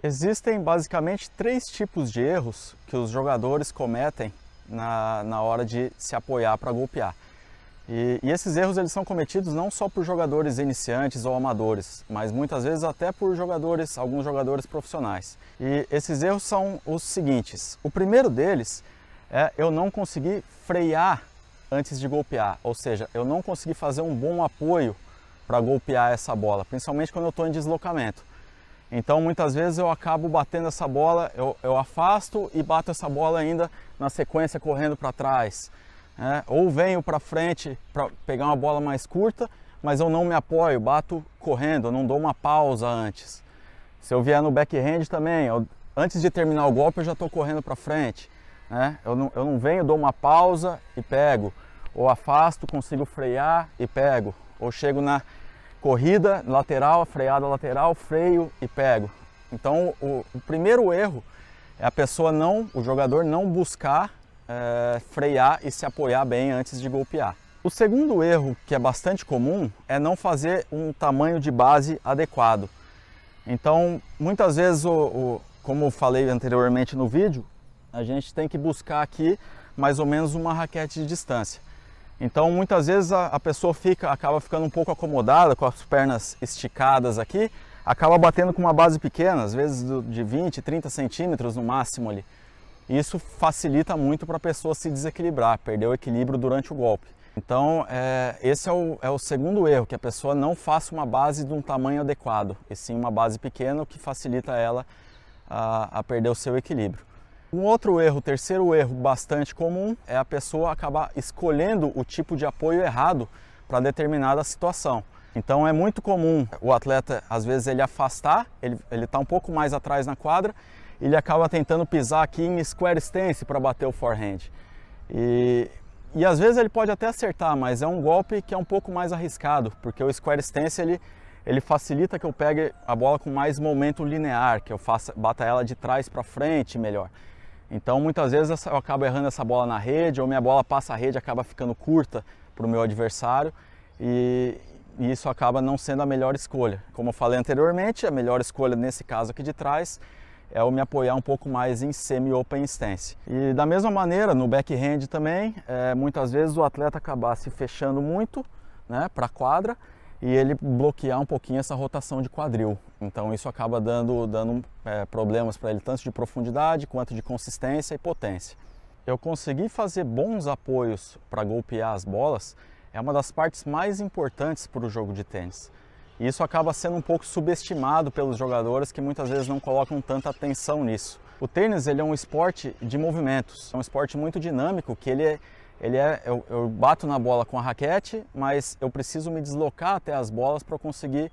Existem basicamente três tipos de erros que os jogadores cometem na hora de se apoiar para golpear. E esses erros eles são cometidos não só por jogadores iniciantes ou amadores, mas muitas vezes até por alguns jogadores profissionais. E esses erros são os seguintes. O primeiro deles é eu não conseguir frear antes de golpear, ou seja, eu não consegui fazer um bom apoio para golpear essa bola, principalmente quando eu estou em deslocamento. Então muitas vezes eu acabo batendo essa bola, eu afasto e bato essa bola ainda na sequência correndo para trás. Ou venho para frente para pegar uma bola mais curta, mas eu não me apoio, bato correndo, eu não dou uma pausa antes. Se eu vier no backhand também, antes de terminar o golpe eu já estou correndo para frente. Eu não venho, dou uma pausa e pego, ou afasto, consigo frear e pego, ou chego na corrida lateral, freada lateral, freio e pego. Então o primeiro erro é o jogador não buscar frear e se apoiar bem antes de golpear. O segundo erro, que é bastante comum, é não fazer um tamanho de base adequado. Então, muitas vezes, como eu falei anteriormente no vídeo, a gente tem que buscar aqui mais ou menos uma raquete de distância. Então, muitas vezes a pessoa acaba ficando um pouco acomodada, com as pernas esticadas aqui, acaba batendo com uma base pequena, às vezes de 20, 30 centímetros no máximo ali. Isso facilita muito para a pessoa se desequilibrar, perder o equilíbrio durante o golpe. Então, esse é o segundo erro, que a pessoa não faça uma base de um tamanho adequado, e sim uma base pequena, o que facilita ela a perder o seu equilíbrio. Um outro erro, o terceiro erro bastante comum, é a pessoa acabar escolhendo o tipo de apoio errado para determinada situação. Então é muito comum o atleta, às vezes, ele afastar, ele está um pouco mais atrás na quadra, ele acaba tentando pisar aqui em square stance para bater o forehand. E às vezes ele pode até acertar, mas é um golpe que é um pouco mais arriscado, porque o square stance ele facilita que eu pegue a bola com mais momento linear, que eu bata ela de trás para frente melhor. Então muitas vezes eu acabo errando essa bola na rede, ou minha bola passa a rede e acaba ficando curta para o meu adversário, e isso acaba não sendo a melhor escolha. Como eu falei anteriormente, a melhor escolha nesse caso aqui de trás é eu me apoiar um pouco mais em semi-open stance. E da mesma maneira, no backhand também, muitas vezes o atleta acabar se fechando muito, para a quadra, e ele bloquear um pouquinho essa rotação de quadril. Então isso acaba dando problemas para ele, tanto de profundidade quanto de consistência e potência. Eu conseguir fazer bons apoios para golpear as bolas é uma das partes mais importantes para o jogo de tênis. E isso acaba sendo um pouco subestimado pelos jogadores que muitas vezes não colocam tanta atenção nisso. O tênis ele é um esporte de movimentos, é um esporte muito dinâmico, que eu bato na bola com a raquete, mas eu preciso me deslocar até as bolas para conseguir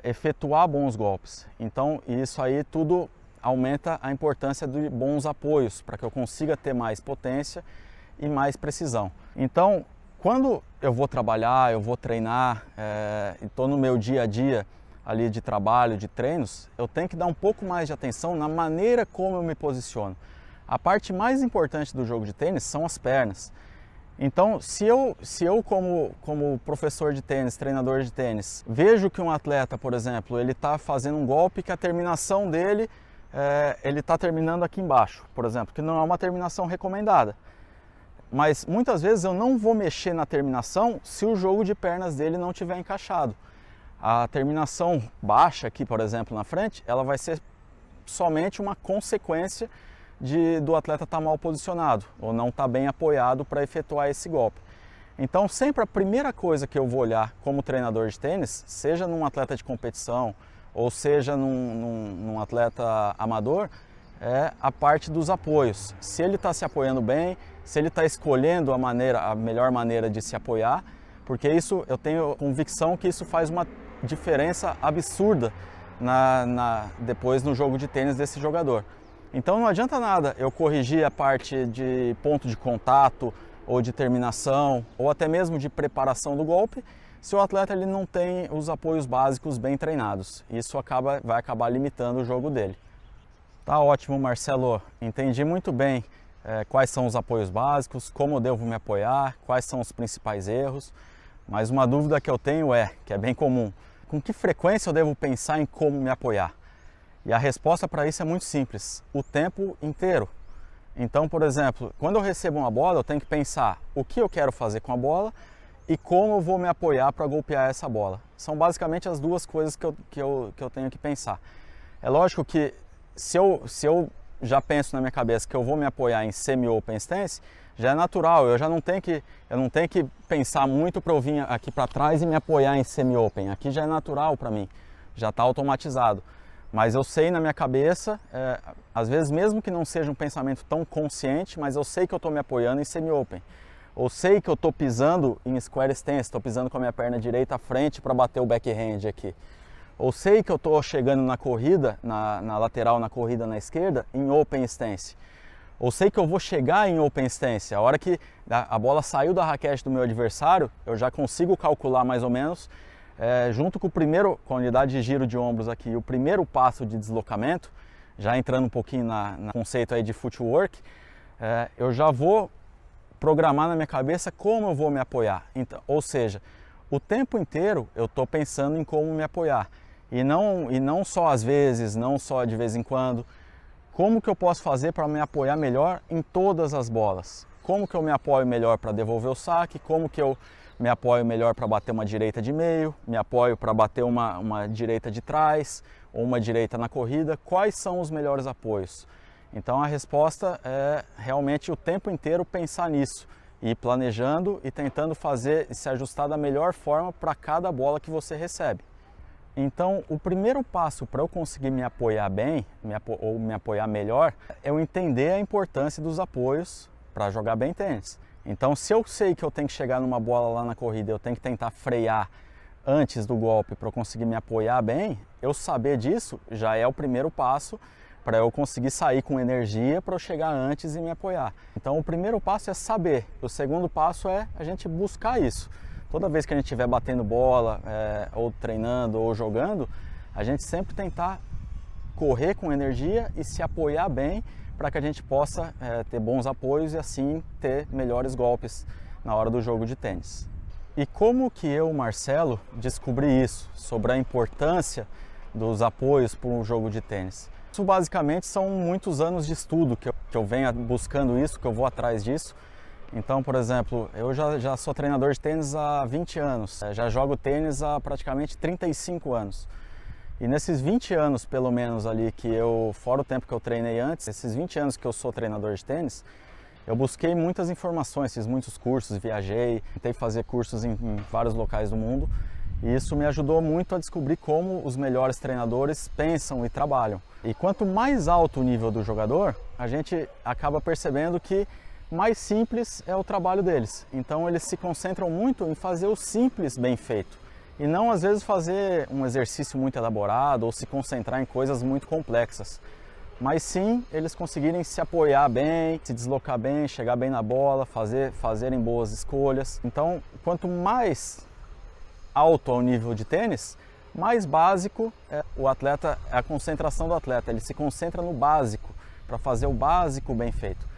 efetuar bons golpes. Então isso aí tudo aumenta a importância de bons apoios, para que eu consiga ter mais potência e mais precisão. Então, quando eu vou trabalhar, eu vou treinar, estou no meu dia a dia ali de trabalho, de treinos, eu tenho que dar um pouco mais de atenção na maneira como eu me posiciono. A parte mais importante do jogo de tênis são as pernas. Então, se eu como professor de tênis, treinador de tênis, vejo que um atleta, por exemplo, ele está fazendo um golpe que a terminação dele, ele está terminando aqui embaixo, por exemplo, que não é uma terminação recomendada. Mas muitas vezes eu não vou mexer na terminação se o jogo de pernas dele não estiver encaixado. A terminação baixa aqui, por exemplo, na frente, ela vai ser somente uma consequência do atleta estar mal posicionado ou não estar bem apoiado para efetuar esse golpe. Então sempre a primeira coisa que eu vou olhar como treinador de tênis, seja num atleta de competição ou seja num atleta amador, é a parte dos apoios. Se ele está se apoiando bem, se ele está escolhendo a melhor maneira de se apoiar, porque isso eu tenho convicção que isso faz uma diferença absurda depois no jogo de tênis desse jogador. Então não adianta nada eu corrigir a parte de ponto de contato ou de terminação ou até mesmo de preparação do golpe se o atleta ele não tem os apoios básicos bem treinados. Isso vai acabar limitando o jogo dele. Tá ótimo, Marcelo. Entendi muito bem quais são os apoios básicos, como eu devo me apoiar, quais são os principais erros. Mas uma dúvida que eu tenho que é bem comum, com que frequência eu devo pensar em como me apoiar? E a resposta para isso é muito simples, o tempo inteiro. Então, por exemplo, quando eu recebo uma bola, eu tenho que pensar o que eu quero fazer com a bola e como eu vou me apoiar para golpear essa bola. São basicamente as duas coisas que eu tenho que pensar. É lógico que se eu já penso na minha cabeça que eu vou me apoiar em semi-open stance, já é natural, eu não tenho que pensar muito para eu vir aqui para trás e me apoiar em semi-open. Aqui já é natural para mim, já está automatizado. Mas eu sei na minha cabeça, às vezes mesmo que não seja um pensamento tão consciente, mas eu sei que eu estou me apoiando em semi-open. Ou sei que eu estou pisando em square stance, estou pisando com a minha perna direita à frente para bater o backhand aqui. Ou sei que eu estou chegando na corrida, na lateral, na corrida na esquerda, em open stance. Ou sei que eu vou chegar em open stance. A hora que a bola saiu da raquete do meu adversário, eu já consigo calcular mais ou menos, junto com com a unidade de giro de ombros aqui, o primeiro passo de deslocamento, já entrando um pouquinho no conceito aí de footwork, eu já vou programar na minha cabeça como eu vou me apoiar. Então, ou seja, o tempo inteiro eu estou pensando em como me apoiar. E não só às vezes, não só de vez em quando. Como que eu posso fazer para me apoiar melhor em todas as bolas? Como que eu me apoio melhor para devolver o saque? Como que eu me apoio melhor para bater uma direita de meio? Me apoio para bater uma direita de trás? Ou uma direita na corrida? Quais são os melhores apoios? Então a resposta é realmente o tempo inteiro pensar nisso. Ir planejando e tentando se ajustar da melhor forma para cada bola que você recebe. Então, o primeiro passo para eu conseguir me apoiar bem, ou me apoiar melhor, é eu entender a importância dos apoios para jogar bem tênis. Então, se eu sei que eu tenho que chegar numa bola lá na corrida, eu tenho que tentar frear antes do golpe para eu conseguir me apoiar bem, eu saber disso já é o primeiro passo para eu conseguir sair com energia para eu chegar antes e me apoiar. Então, o primeiro passo é saber, o segundo passo é a gente buscar isso. Toda vez que a gente estiver batendo bola, ou treinando, ou jogando, a gente sempre tentar correr com energia e se apoiar bem para que a gente possa ter bons apoios e assim ter melhores golpes na hora do jogo de tênis. E como que eu, Marcelo, descobri isso, sobre a importância dos apoios para um jogo de tênis? Isso basicamente são muitos anos de estudo que eu venho buscando isso, que eu vou atrás disso. Então, por exemplo, eu já sou treinador de tênis há 20 anos, já jogo tênis há praticamente 35 anos. E nesses 20 anos, pelo menos ali, fora o tempo que eu treinei antes, esses 20 anos que eu sou treinador de tênis, eu busquei muitas informações, fiz muitos cursos, viajei, tentei fazer cursos em vários locais do mundo. E isso me ajudou muito a descobrir como os melhores treinadores pensam e trabalham. E quanto mais alto o nível do jogador, a gente acaba percebendo que mais simples é o trabalho deles. Então eles se concentram muito em fazer o simples bem feito e não às vezes fazer um exercício muito elaborado ou se concentrar em coisas muito complexas. Mas sim eles conseguirem se apoiar bem, se deslocar bem, chegar bem na bola, fazerem boas escolhas. Então quanto mais alto é o nível de tênis, mais básico é a concentração do atleta. Ele se concentra no básico para fazer o básico bem feito.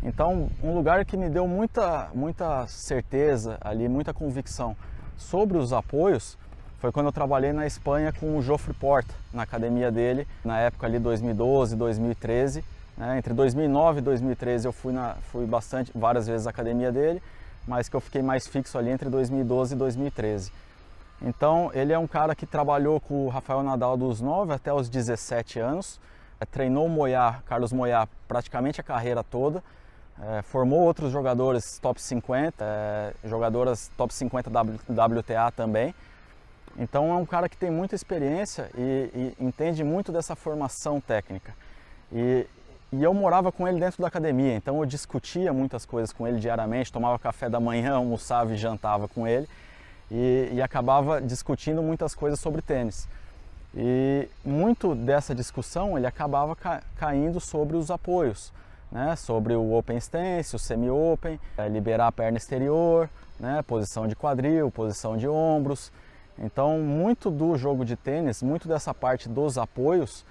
Então, um lugar que me deu muita certeza ali, muita convicção sobre os apoios, foi quando eu trabalhei na Espanha com o Jofre Porta, na academia dele, na época ali 2012, 2013. Entre 2009 e 2013 eu fui várias vezes à academia dele, mas que eu fiquei mais fixo ali entre 2012 e 2013. Então, ele é um cara que trabalhou com o Rafael Nadal dos 9 até os 17 anos, treinou o Carlos Moyá praticamente a carreira toda, formou outros jogadores top 50, jogadoras top 50 WTA também. Então é um cara que tem muita experiência e entende muito dessa formação técnica. E eu morava com ele dentro da academia, então eu discutia muitas coisas com ele diariamente, tomava café da manhã, almoçava e jantava com ele e acabava discutindo muitas coisas sobre tênis. E muito dessa discussão ele acabava caindo sobre os apoios, sobre o open stance, o semi-open, liberar a perna exterior, posição de quadril, posição de ombros. Então, muito do jogo de tênis, muito dessa parte dos apoios,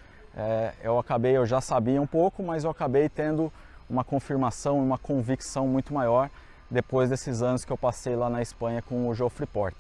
eu já sabia um pouco, mas eu acabei tendo uma confirmação e uma convicção muito maior depois desses anos que eu passei lá na Espanha com o Jofre Porta.